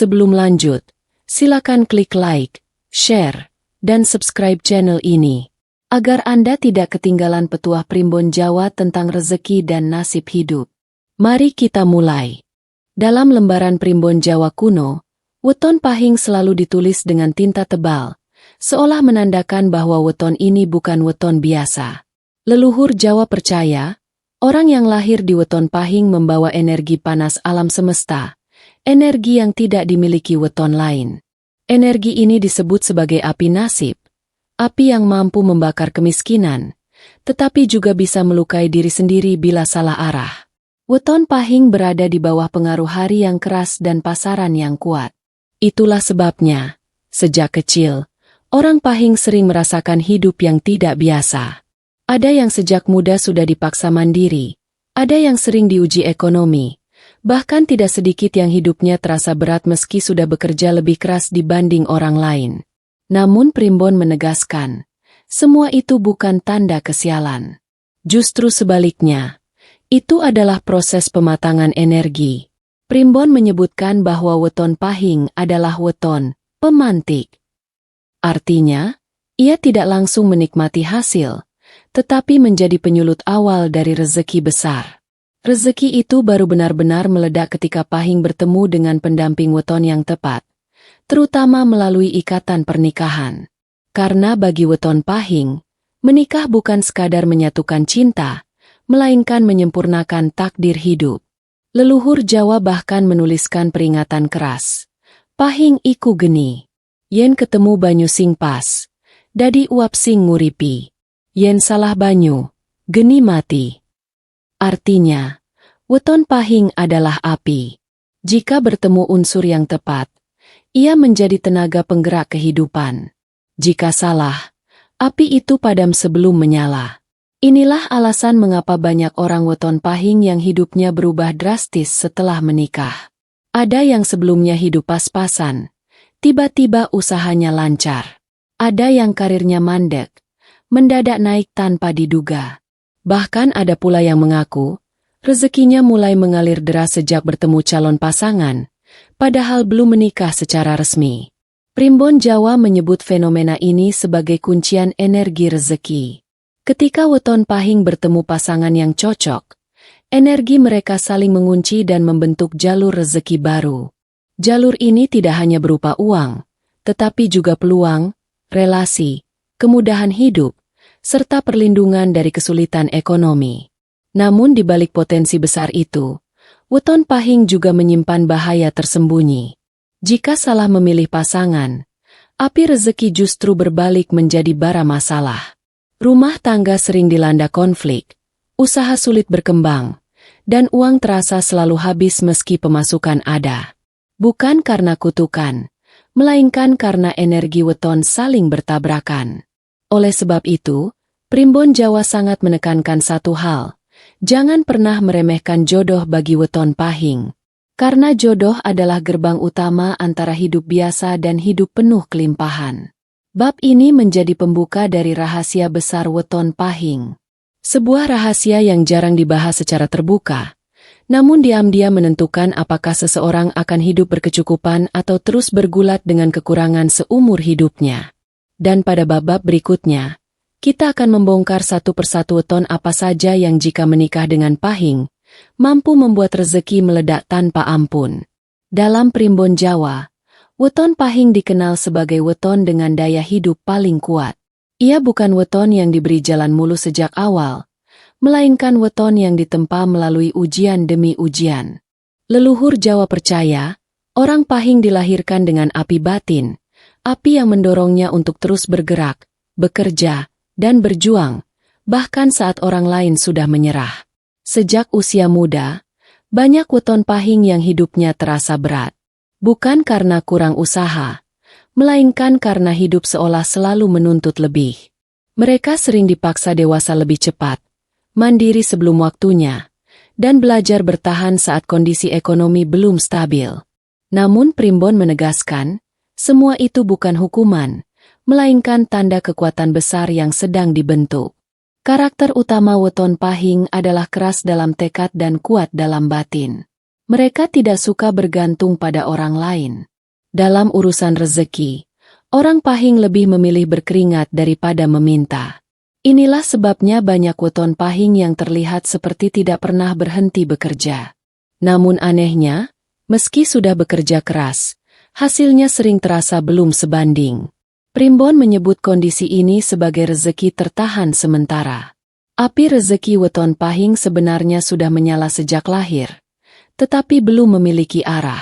Sebelum lanjut, silakan klik like, share, dan subscribe channel ini, agar Anda tidak ketinggalan petuah Primbon Jawa tentang rezeki dan nasib hidup. Mari kita mulai. Dalam lembaran Primbon Jawa kuno, weton pahing selalu ditulis dengan tinta tebal, seolah menandakan bahwa weton ini bukan weton biasa. Leluhur Jawa percaya, orang yang lahir di weton pahing membawa energi panas alam semesta, energi yang tidak dimiliki weton lain. Energi ini disebut sebagai api nasib, api yang mampu membakar kemiskinan, tetapi juga bisa melukai diri sendiri bila salah arah. Weton pahing berada di bawah pengaruh hari yang keras dan pasaran yang kuat. Itulah sebabnya, sejak kecil, orang pahing sering merasakan hidup yang tidak biasa. Ada yang sejak muda sudah dipaksa mandiri, ada yang sering diuji ekonomi, bahkan tidak sedikit yang hidupnya terasa berat meski sudah bekerja lebih keras dibanding orang lain. Namun Primbon menegaskan, semua itu bukan tanda kesialan. Justru sebaliknya, itu adalah proses pematangan energi. Primbon menyebutkan bahwa weton pahing adalah weton pemantik. Artinya, ia tidak langsung menikmati hasil, tetapi menjadi penyulut awal dari rezeki besar. Rezeki itu baru benar-benar meledak ketika pahing bertemu dengan pendamping weton yang tepat, terutama melalui ikatan pernikahan. Karena bagi weton pahing, menikah bukan sekadar menyatukan cinta, melainkan menyempurnakan takdir hidup. Leluhur Jawa bahkan menuliskan peringatan keras. Pahing iku geni, yen ketemu banyu sing pas, dadi uap sing nguripi, yen salah banyu, geni mati. Artinya, weton pahing adalah api. Jika bertemu unsur yang tepat, ia menjadi tenaga penggerak kehidupan. Jika salah, api itu padam sebelum menyala. Inilah alasan mengapa banyak orang weton pahing yang hidupnya berubah drastis setelah menikah. Ada yang sebelumnya hidup pas-pasan, tiba-tiba usahanya lancar. Ada yang karirnya mandek, mendadak naik tanpa diduga. Bahkan ada pula yang mengaku, rezekinya mulai mengalir deras sejak bertemu calon pasangan, padahal belum menikah secara resmi. Primbon Jawa menyebut fenomena ini sebagai kuncian energi rezeki. Ketika weton pahing bertemu pasangan yang cocok, energi mereka saling mengunci dan membentuk jalur rezeki baru. Jalur ini tidak hanya berupa uang, tetapi juga peluang, relasi, kemudahan hidup, serta perlindungan dari kesulitan ekonomi. Namun di balik potensi besar itu, weton pahing juga menyimpan bahaya tersembunyi. Jika salah memilih pasangan, api rezeki justru berbalik menjadi bara masalah. Rumah tangga sering dilanda konflik, usaha sulit berkembang, dan uang terasa selalu habis meski pemasukan ada. Bukan karena kutukan, melainkan karena energi weton saling bertabrakan. Oleh sebab itu, Primbon Jawa sangat menekankan satu hal, jangan pernah meremehkan jodoh bagi weton pahing. Karena jodoh adalah gerbang utama antara hidup biasa dan hidup penuh kelimpahan. Bab ini menjadi pembuka dari rahasia besar weton pahing. Sebuah rahasia yang jarang dibahas secara terbuka, namun diam-diam menentukan apakah seseorang akan hidup berkecukupan atau terus bergulat dengan kekurangan seumur hidupnya. Dan pada bab-bab berikutnya, kita akan membongkar satu persatu weton apa saja yang jika menikah dengan pahing, mampu membuat rezeki meledak tanpa ampun. Dalam Primbon Jawa, weton pahing dikenal sebagai weton dengan daya hidup paling kuat. Ia bukan weton yang diberi jalan mulus sejak awal, melainkan weton yang ditempa melalui ujian demi ujian. Leluhur Jawa percaya, orang pahing dilahirkan dengan api batin, api yang mendorongnya untuk terus bergerak, bekerja, dan berjuang, bahkan saat orang lain sudah menyerah. Sejak usia muda, banyak weton pahing yang hidupnya terasa berat. Bukan karena kurang usaha, melainkan karena hidup seolah selalu menuntut lebih. Mereka sering dipaksa dewasa lebih cepat, mandiri sebelum waktunya, dan belajar bertahan saat kondisi ekonomi belum stabil. Namun Primbon menegaskan, semua itu bukan hukuman, melainkan tanda kekuatan besar yang sedang dibentuk. Karakter utama weton pahing adalah keras dalam tekad dan kuat dalam batin. Mereka tidak suka bergantung pada orang lain. Dalam urusan rezeki, orang Pahing lebih memilih berkeringat daripada meminta. Inilah sebabnya banyak weton Pahing yang terlihat seperti tidak pernah berhenti bekerja. Namun anehnya, meski sudah bekerja keras, hasilnya sering terasa belum sebanding. Primbon menyebut kondisi ini sebagai rezeki tertahan sementara. Api rezeki weton Pahing sebenarnya sudah menyala sejak lahir, tetapi belum memiliki arah.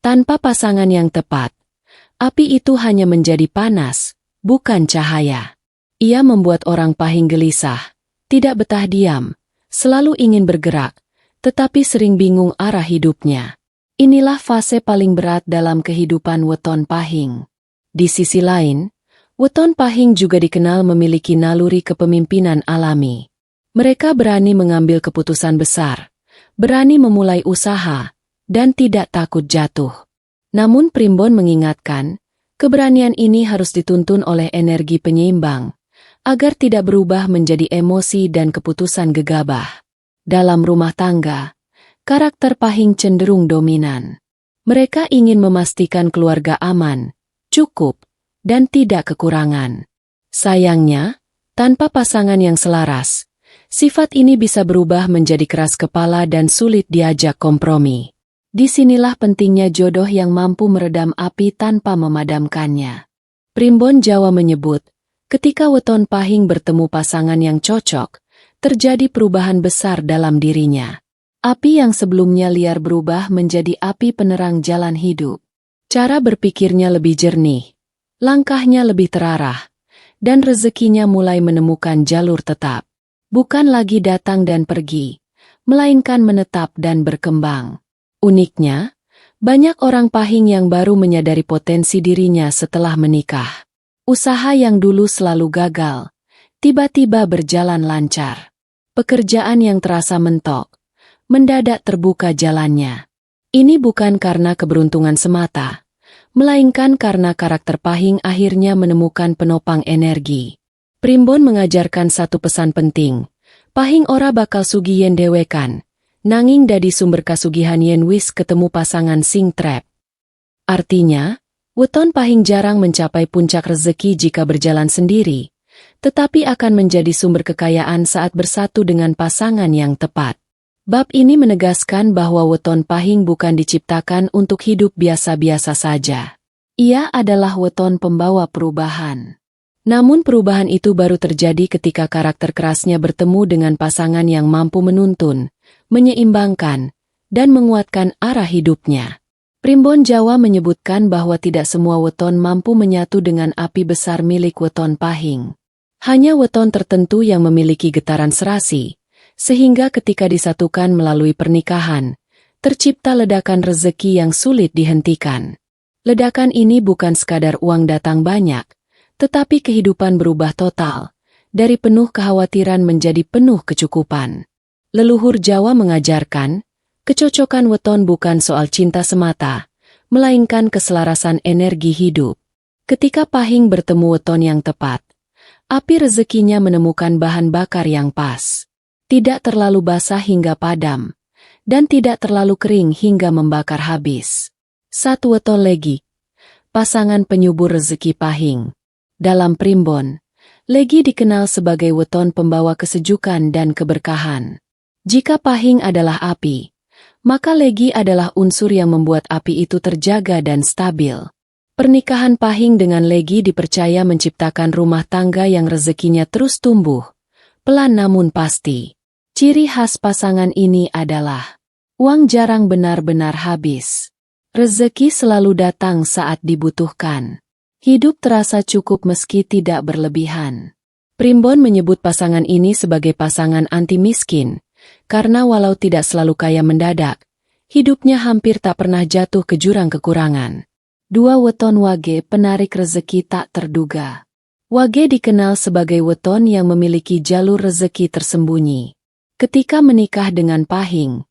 Tanpa pasangan yang tepat, api itu hanya menjadi panas, bukan cahaya. Ia membuat orang Pahing gelisah, tidak betah diam, selalu ingin bergerak, tetapi sering bingung arah hidupnya. Inilah fase paling berat dalam kehidupan weton Pahing. Di sisi lain, weton Pahing juga dikenal memiliki naluri kepemimpinan alami. Mereka berani mengambil keputusan besar, berani memulai usaha, dan tidak takut jatuh. Namun Primbon mengingatkan, keberanian ini harus dituntun oleh energi penyeimbang, agar tidak berubah menjadi emosi dan keputusan gegabah. Dalam rumah tangga, karakter Pahing cenderung dominan. Mereka ingin memastikan keluarga aman, cukup, dan tidak kekurangan. Sayangnya, tanpa pasangan yang selaras, sifat ini bisa berubah menjadi keras kepala dan sulit diajak kompromi. Disinilah pentingnya jodoh yang mampu meredam api tanpa memadamkannya. Primbon Jawa menyebut, ketika weton Pahing bertemu pasangan yang cocok, terjadi perubahan besar dalam dirinya. Api yang sebelumnya liar berubah menjadi api penerang jalan hidup. Cara berpikirnya lebih jernih, langkahnya lebih terarah, dan rezekinya mulai menemukan jalur tetap. Bukan lagi datang dan pergi, melainkan menetap dan berkembang. Uniknya, banyak orang Pahing yang baru menyadari potensi dirinya setelah menikah. Usaha yang dulu selalu gagal, tiba-tiba berjalan lancar. Pekerjaan yang terasa mentok, mendadak terbuka jalannya. Ini bukan karena keberuntungan semata, melainkan karena karakter Pahing akhirnya menemukan penopang energi. Primbon mengajarkan satu pesan penting, Pahing ora bakal sugiyen dewekan, nanging dadi sumber kasugihan yen wis ketemu pasangan sing trep. Artinya, weton Pahing jarang mencapai puncak rezeki jika berjalan sendiri, tetapi akan menjadi sumber kekayaan saat bersatu dengan pasangan yang tepat. Bab ini menegaskan bahwa weton Pahing bukan diciptakan untuk hidup biasa-biasa saja. Ia adalah weton pembawa perubahan. Namun perubahan itu baru terjadi ketika karakter kerasnya bertemu dengan pasangan yang mampu menuntun, menyeimbangkan, dan menguatkan arah hidupnya. Primbon Jawa menyebutkan bahwa tidak semua weton mampu menyatu dengan api besar milik weton Pahing. Hanya weton tertentu yang memiliki getaran serasi, sehingga ketika disatukan melalui pernikahan, tercipta ledakan rezeki yang sulit dihentikan. Ledakan ini bukan sekadar uang datang banyak, tetapi kehidupan berubah total, dari penuh kekhawatiran menjadi penuh kecukupan. Leluhur Jawa mengajarkan, kecocokan weton bukan soal cinta semata, melainkan keselarasan energi hidup. Ketika Pahing bertemu weton yang tepat, api rezekinya menemukan bahan bakar yang pas. Tidak terlalu basah hingga padam, dan tidak terlalu kering hingga membakar habis. Satu weton legi, pasangan penyubur rezeki Pahing. Dalam Primbon, legi dikenal sebagai weton pembawa kesejukan dan keberkahan. Jika Pahing adalah api, maka legi adalah unsur yang membuat api itu terjaga dan stabil. Pernikahan Pahing dengan legi dipercaya menciptakan rumah tangga yang rezekinya terus tumbuh, pelan namun pasti. Ciri khas pasangan ini adalah, uang jarang benar-benar habis. Rezeki selalu datang saat dibutuhkan. Hidup terasa cukup meski tidak berlebihan. Primbon menyebut pasangan ini sebagai pasangan anti miskin, karena walau tidak selalu kaya mendadak, hidupnya hampir tak pernah jatuh ke jurang kekurangan. Dua weton wage penarik rezeki tak terduga. Wage dikenal sebagai weton yang memiliki jalur rezeki tersembunyi. Ketika menikah dengan Pahing,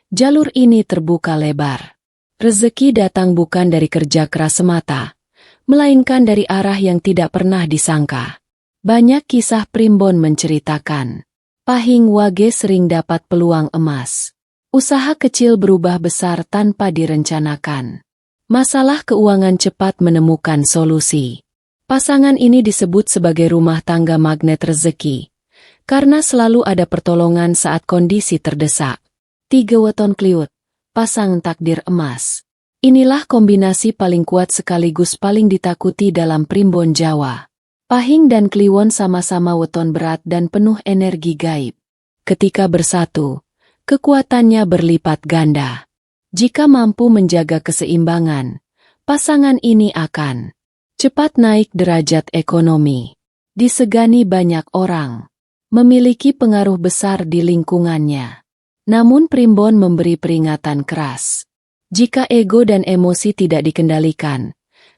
jalur ini terbuka lebar. Rezeki datang bukan dari kerja keras semata, melainkan dari arah yang tidak pernah disangka. Banyak kisah Primbon menceritakan, Pahing wage sering dapat peluang emas. Usaha kecil berubah besar tanpa direncanakan. Masalah keuangan cepat menemukan solusi. Pasangan ini disebut sebagai rumah tangga magnet rezeki, karena selalu ada pertolongan saat kondisi terdesak. 3 weton kliwet, pasang takdir emas. Inilah kombinasi paling kuat sekaligus paling ditakuti dalam primbon Jawa. Pahing dan Kliwon sama-sama weton berat dan penuh energi gaib. Ketika bersatu, kekuatannya berlipat ganda. Jika mampu menjaga keseimbangan, pasangan ini akan cepat naik derajat ekonomi. Disegani banyak orang, memiliki pengaruh besar di lingkungannya. Namun primbon memberi peringatan keras. Jika ego dan emosi tidak dikendalikan,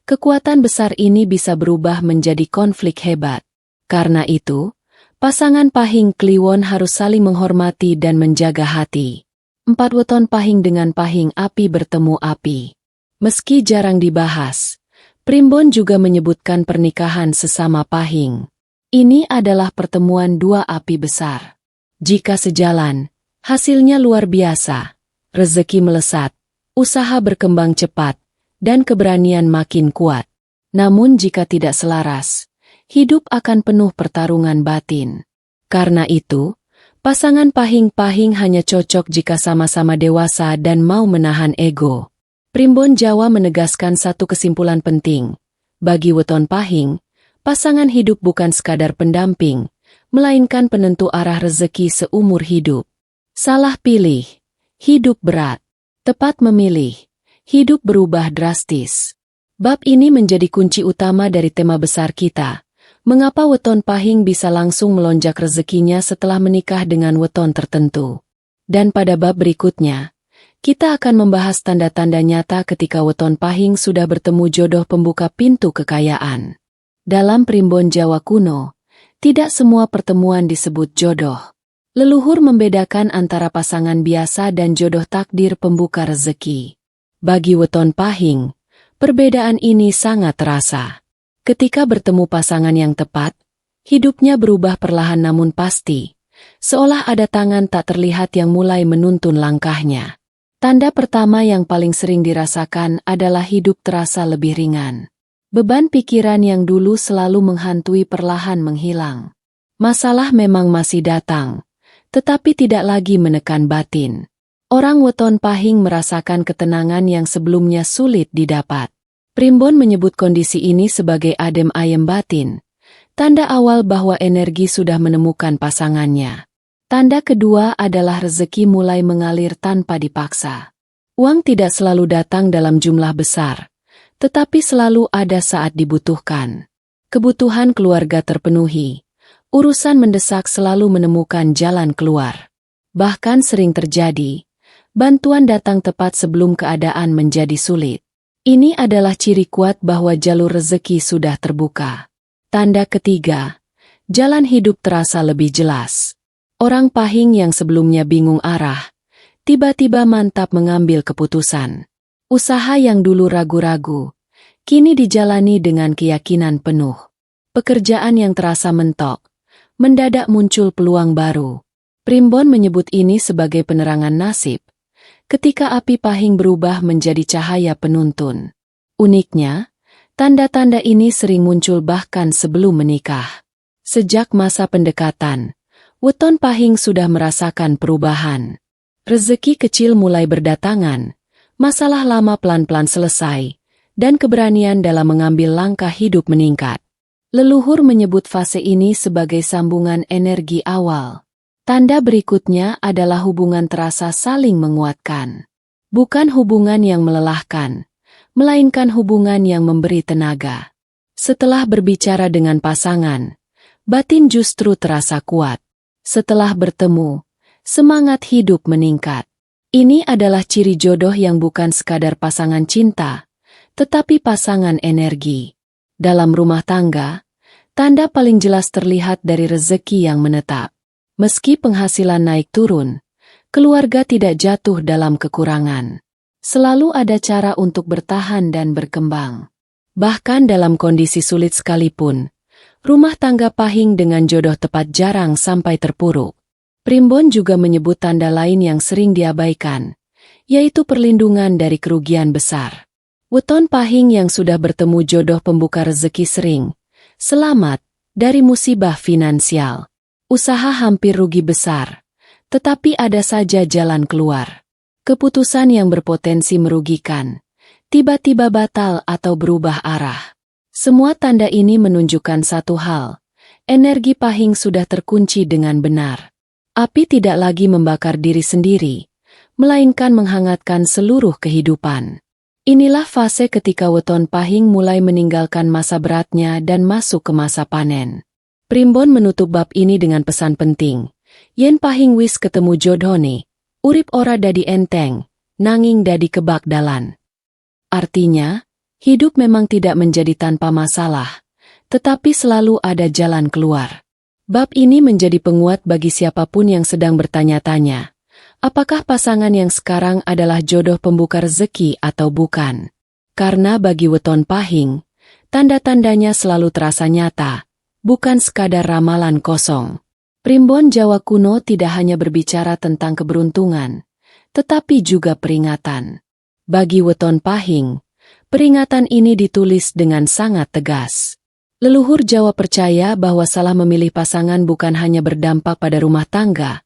kekuatan besar ini bisa berubah menjadi konflik hebat. Karena itu, pasangan Pahing Kliwon harus saling menghormati dan menjaga hati. 4 weton Pahing dengan Pahing api bertemu api. Meski jarang dibahas, primbon juga menyebutkan pernikahan sesama Pahing. Ini adalah pertemuan 2 api besar. Jika sejalan, hasilnya luar biasa. Rezeki melesat, usaha berkembang cepat, dan keberanian makin kuat. Namun jika tidak selaras, hidup akan penuh pertarungan batin. Karena itu, pasangan Pahing hanya cocok jika sama-sama dewasa dan mau menahan ego. Primbon Jawa menegaskan satu kesimpulan penting. Bagi weton Pahing, pasangan hidup bukan sekadar pendamping, melainkan penentu arah rezeki seumur hidup. Salah pilih, hidup berat. Tepat memilih, hidup berubah drastis. Bab ini menjadi kunci utama dari tema besar kita. Mengapa weton Pahing bisa langsung melonjak rezekinya setelah menikah dengan weton tertentu? Dan pada bab berikutnya, kita akan membahas tanda-tanda nyata ketika weton Pahing sudah bertemu jodoh pembuka pintu kekayaan. Dalam primbon Jawa kuno, tidak semua pertemuan disebut jodoh. Leluhur membedakan antara pasangan biasa dan jodoh takdir pembuka rezeki. Bagi weton Pahing, perbedaan ini sangat terasa. Ketika bertemu pasangan yang tepat, hidupnya berubah perlahan namun pasti, seolah ada tangan tak terlihat yang mulai menuntun langkahnya. Tanda pertama yang paling sering dirasakan adalah hidup terasa lebih ringan. Beban pikiran yang dulu selalu menghantui perlahan menghilang. Masalah memang masih datang, tetapi tidak lagi menekan batin. Orang weton Pahing merasakan ketenangan yang sebelumnya sulit didapat. Primbon menyebut kondisi ini sebagai adem ayem batin, tanda awal bahwa energi sudah menemukan pasangannya. Tanda kedua adalah rezeki mulai mengalir tanpa dipaksa. Uang tidak selalu datang dalam jumlah besar, tetapi selalu ada saat dibutuhkan. Kebutuhan keluarga terpenuhi, urusan mendesak selalu menemukan jalan keluar. Bahkan sering terjadi, bantuan datang tepat sebelum keadaan menjadi sulit. Ini adalah ciri kuat bahwa jalur rezeki sudah terbuka. Tanda ketiga, jalan hidup terasa lebih jelas. Orang Pahing yang sebelumnya bingung arah, tiba-tiba mantap mengambil keputusan. Usaha yang dulu ragu-ragu, kini dijalani dengan keyakinan penuh. Pekerjaan yang terasa mentok, mendadak muncul peluang baru. Primbon menyebut ini sebagai penerangan nasib. Ketika api Pahing berubah menjadi cahaya penuntun. Uniknya, tanda-tanda ini sering muncul bahkan sebelum menikah. Sejak masa pendekatan, weton Pahing sudah merasakan perubahan. Rezeki kecil mulai berdatangan, masalah lama pelan-pelan selesai, dan keberanian dalam mengambil langkah hidup meningkat. Leluhur menyebut fase ini sebagai sambungan energi awal. Tanda berikutnya adalah hubungan terasa saling menguatkan. Bukan hubungan yang melelahkan, melainkan hubungan yang memberi tenaga. Setelah berbicara dengan pasangan, batin justru terasa kuat. Setelah bertemu, semangat hidup meningkat. Ini adalah ciri jodoh yang bukan sekadar pasangan cinta, tetapi pasangan energi. Dalam rumah tangga, tanda paling jelas terlihat dari rezeki yang menetap. Meski penghasilan naik turun, keluarga tidak jatuh dalam kekurangan. Selalu ada cara untuk bertahan dan berkembang. Bahkan dalam kondisi sulit sekalipun, rumah tangga Pahing dengan jodoh tepat jarang sampai terpuruk. Primbon juga menyebut tanda lain yang sering diabaikan, yaitu perlindungan dari kerugian besar. Weton Pahing yang sudah bertemu jodoh pembuka rezeki sering. Selamat dari musibah finansial. Usaha hampir rugi besar. Tetapi ada saja jalan keluar. Keputusan yang berpotensi merugikan. Tiba-tiba batal atau berubah arah. Semua tanda ini menunjukkan satu hal. Energi Pahing sudah terkunci dengan benar. Api tidak lagi membakar diri sendiri, melainkan menghangatkan seluruh kehidupan. Inilah fase ketika Weton Pahing mulai meninggalkan masa beratnya dan masuk ke masa panen. Primbon menutup bab ini dengan pesan penting. Yen Pahing wis ketemu jodhone, urip ora dadi enteng, nanging dadi kebak dalan. Artinya, hidup memang tidak menjadi tanpa masalah, tetapi selalu ada jalan keluar. Bab ini menjadi penguat bagi siapapun yang sedang bertanya-tanya, apakah pasangan yang sekarang adalah jodoh pembuka rezeki atau bukan? Karena bagi Weton Pahing, tanda-tandanya selalu terasa nyata, bukan sekadar ramalan kosong. Primbon Jawa kuno tidak hanya berbicara tentang keberuntungan, tetapi juga peringatan. Bagi Weton Pahing, peringatan ini ditulis dengan sangat tegas. Leluhur Jawa percaya bahwa salah memilih pasangan bukan hanya berdampak pada rumah tangga,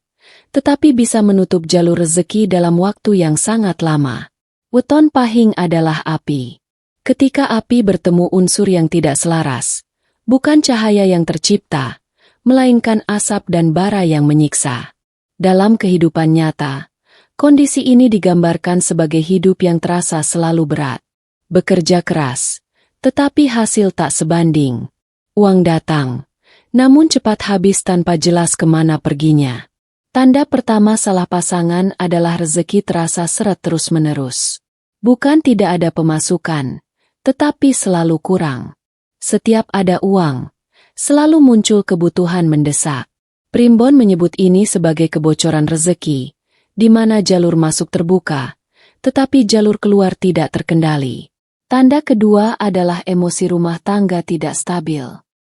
tetapi bisa menutup jalur rezeki dalam waktu yang sangat lama. Weton Pahing adalah api. Ketika api bertemu unsur yang tidak selaras, bukan cahaya yang tercipta, melainkan asap dan bara yang menyiksa. Dalam kehidupan nyata, kondisi ini digambarkan sebagai hidup yang terasa selalu berat. Bekerja keras, tetapi hasil tak sebanding. Uang datang, namun cepat habis tanpa jelas kemana perginya. Tanda pertama salah pasangan adalah rezeki terasa seret terus-menerus. Bukan tidak ada pemasukan, tetapi selalu kurang. Setiap ada uang, selalu muncul kebutuhan mendesak. Primbon menyebut ini sebagai kebocoran rezeki, di mana jalur masuk terbuka, tetapi jalur keluar tidak terkendali. Tanda kedua adalah emosi rumah tangga tidak stabil.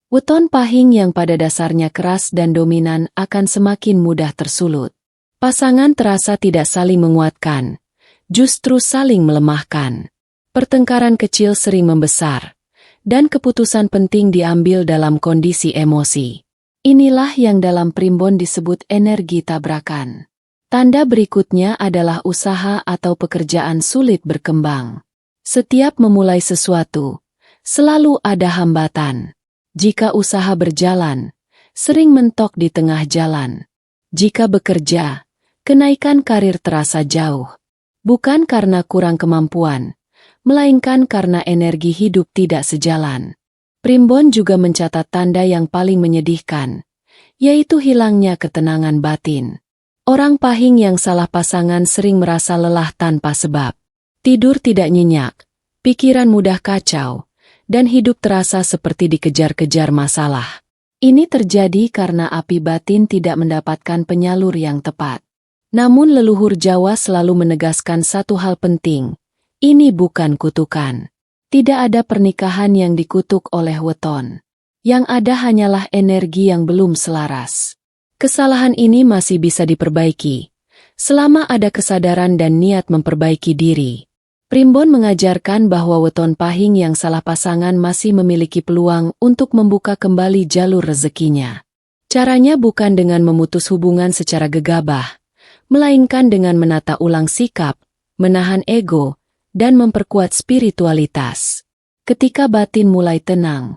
Weton Pahing yang pada dasarnya keras dan dominan akan semakin mudah tersulut. Pasangan terasa tidak saling menguatkan, justru saling melemahkan. Pertengkaran kecil sering membesar, dan keputusan penting diambil dalam kondisi emosi. Inilah yang dalam primbon disebut energi tabrakan. Tanda berikutnya adalah usaha atau pekerjaan sulit berkembang. Setiap memulai sesuatu, selalu ada hambatan. Jika usaha berjalan, sering mentok di tengah jalan. Jika bekerja, kenaikan karir terasa jauh. Bukan karena kurang kemampuan, melainkan karena energi hidup tidak sejalan. Primbon juga mencatat tanda yang paling menyedihkan, yaitu hilangnya ketenangan batin. Orang Pahing yang salah pasangan sering merasa lelah tanpa sebab. Tidur tidak nyenyak, pikiran mudah kacau, dan hidup terasa seperti dikejar-kejar masalah. Ini terjadi karena api batin tidak mendapatkan penyalur yang tepat. Namun leluhur Jawa selalu menegaskan satu hal penting, ini bukan kutukan. Tidak ada pernikahan yang dikutuk oleh weton. Yang ada hanyalah energi yang belum selaras. Kesalahan ini masih bisa diperbaiki, selama ada kesadaran dan niat memperbaiki diri. Primbon mengajarkan bahwa Weton Pahing yang salah pasangan masih memiliki peluang untuk membuka kembali jalur rezekinya. Caranya bukan dengan memutus hubungan secara gegabah, melainkan dengan menata ulang sikap, menahan ego, dan memperkuat spiritualitas. Ketika batin mulai tenang,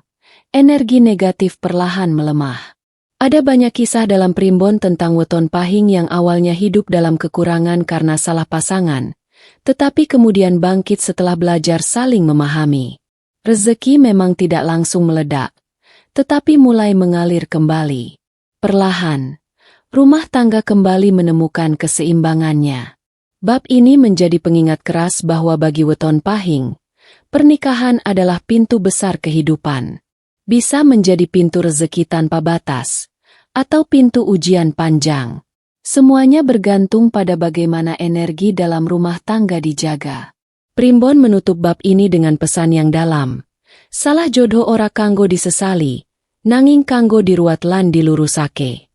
energi negatif perlahan melemah. Ada banyak kisah dalam primbon tentang Weton Pahing yang awalnya hidup dalam kekurangan karena salah pasangan, tetapi kemudian bangkit setelah belajar saling memahami. Rezeki memang tidak langsung meledak, tetapi mulai mengalir kembali. Perlahan, rumah tangga kembali menemukan keseimbangannya. Bab ini menjadi pengingat keras bahwa bagi Weton Pahing, pernikahan adalah pintu besar kehidupan. Bisa menjadi pintu rezeki tanpa batas, atau pintu ujian panjang. Semuanya bergantung pada bagaimana energi dalam rumah tangga dijaga. Primbon menutup bab ini dengan pesan yang dalam. Salah jodoh ora kanggo disesali, nanging kanggo diruat lan dilurusake.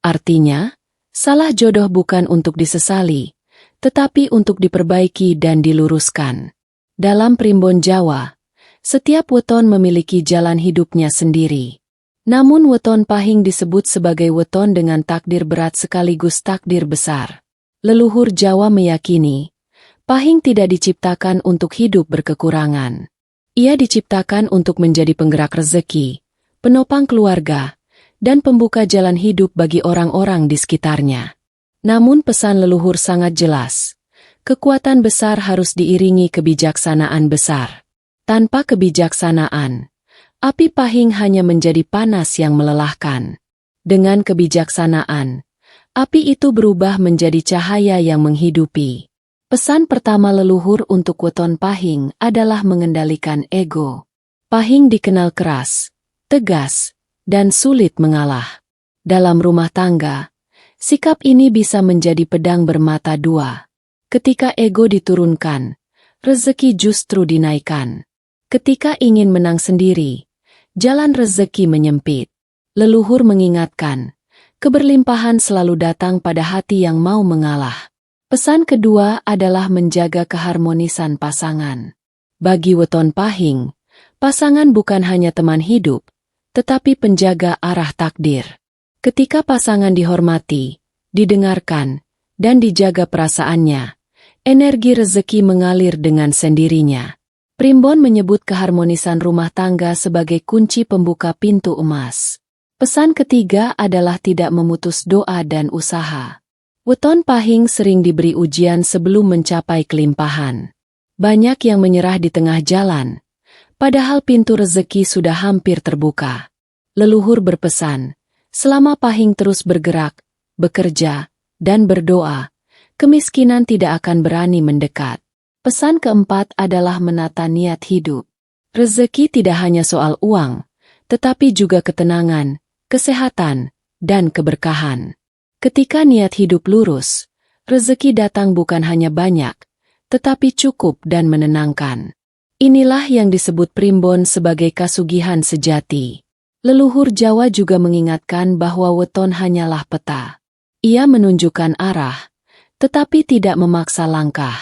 Artinya, salah jodoh bukan untuk disesali, tetapi untuk diperbaiki dan diluruskan. Dalam Primbon Jawa, setiap weton memiliki jalan hidupnya sendiri. Namun weton pahing disebut sebagai weton dengan takdir berat sekaligus takdir besar. Leluhur Jawa meyakini, pahing tidak diciptakan untuk hidup berkekurangan. Ia diciptakan untuk menjadi penggerak rezeki, penopang keluarga, dan pembuka jalan hidup bagi orang-orang di sekitarnya. Namun pesan leluhur sangat jelas. Kekuatan besar harus diiringi kebijaksanaan besar. Tanpa kebijaksanaan, api pahing hanya menjadi panas yang melelahkan. Dengan kebijaksanaan, api itu berubah menjadi cahaya yang menghidupi. Pesan pertama leluhur untuk weton pahing adalah mengendalikan ego. Pahing dikenal keras, tegas, dan sulit mengalah. Dalam rumah tangga, sikap ini bisa menjadi pedang bermata dua. Ketika ego diturunkan, rezeki justru dinaikkan. Ketika ingin menang sendiri, jalan rezeki menyempit. Leluhur mengingatkan, keberlimpahan selalu datang pada hati yang mau mengalah. Pesan kedua adalah menjaga keharmonisan pasangan. Bagi weton pahing, pasangan bukan hanya teman hidup, tetapi penjaga arah takdir. Ketika pasangan dihormati, didengarkan, dan dijaga perasaannya, energi rezeki mengalir dengan sendirinya. Primbon menyebut keharmonisan rumah tangga sebagai kunci pembuka pintu emas. Pesan ketiga adalah tidak memutus doa dan usaha. Weton pahing sering diberi ujian sebelum mencapai kelimpahan. Banyak yang menyerah di tengah jalan, padahal pintu rezeki sudah hampir terbuka. Leluhur berpesan, selama pahing terus bergerak, bekerja, dan berdoa, kemiskinan tidak akan berani mendekat. Pesan keempat adalah menata niat hidup. Rezeki tidak hanya soal uang, tetapi juga ketenangan, kesehatan, dan keberkahan. Ketika niat hidup lurus, rezeki datang bukan hanya banyak, tetapi cukup dan menenangkan. Inilah yang disebut Primbon sebagai kasugihan sejati. Leluhur Jawa juga mengingatkan bahwa weton hanyalah peta. Ia menunjukkan arah, tetapi tidak memaksa langkah.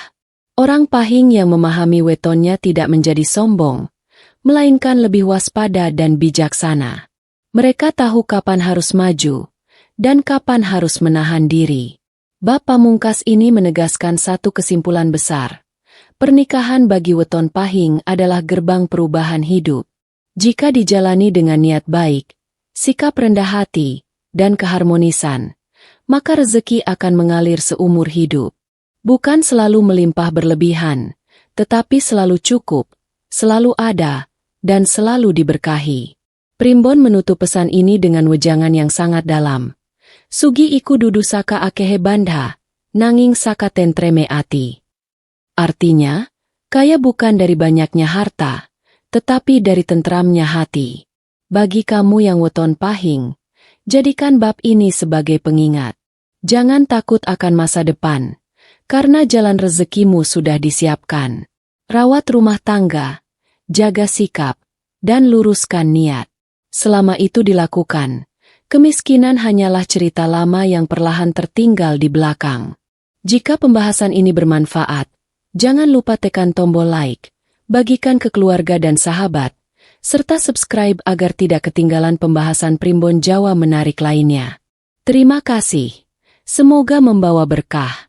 Orang pahing yang memahami wetonnya tidak menjadi sombong, melainkan lebih waspada dan bijaksana. Mereka tahu kapan harus maju, dan kapan harus menahan diri. Bab pamungkas ini menegaskan satu kesimpulan besar. Pernikahan bagi weton pahing adalah gerbang perubahan hidup. Jika dijalani dengan niat baik, sikap rendah hati, dan keharmonisan, maka rezeki akan mengalir seumur hidup. Bukan selalu melimpah berlebihan, tetapi selalu cukup, selalu ada, dan selalu diberkahi. Primbon menutup pesan ini dengan wejangan yang sangat dalam. Sugi iku dudu saka akehe bandha, nanging saka tentreme ati. Artinya, kaya bukan dari banyaknya harta, tetapi dari tentramnya hati. Bagi kamu yang weton pahing, jadikan bab ini sebagai pengingat. Jangan takut akan masa depan, karena jalan rezekimu sudah disiapkan. Rawat rumah tangga, jaga sikap, dan luruskan niat. Selama itu dilakukan, kemiskinan hanyalah cerita lama yang perlahan tertinggal di belakang. Jika pembahasan ini bermanfaat, jangan lupa tekan tombol like, bagikan ke keluarga dan sahabat, serta subscribe agar tidak ketinggalan pembahasan Primbon Jawa menarik lainnya. Terima kasih. Semoga membawa berkah.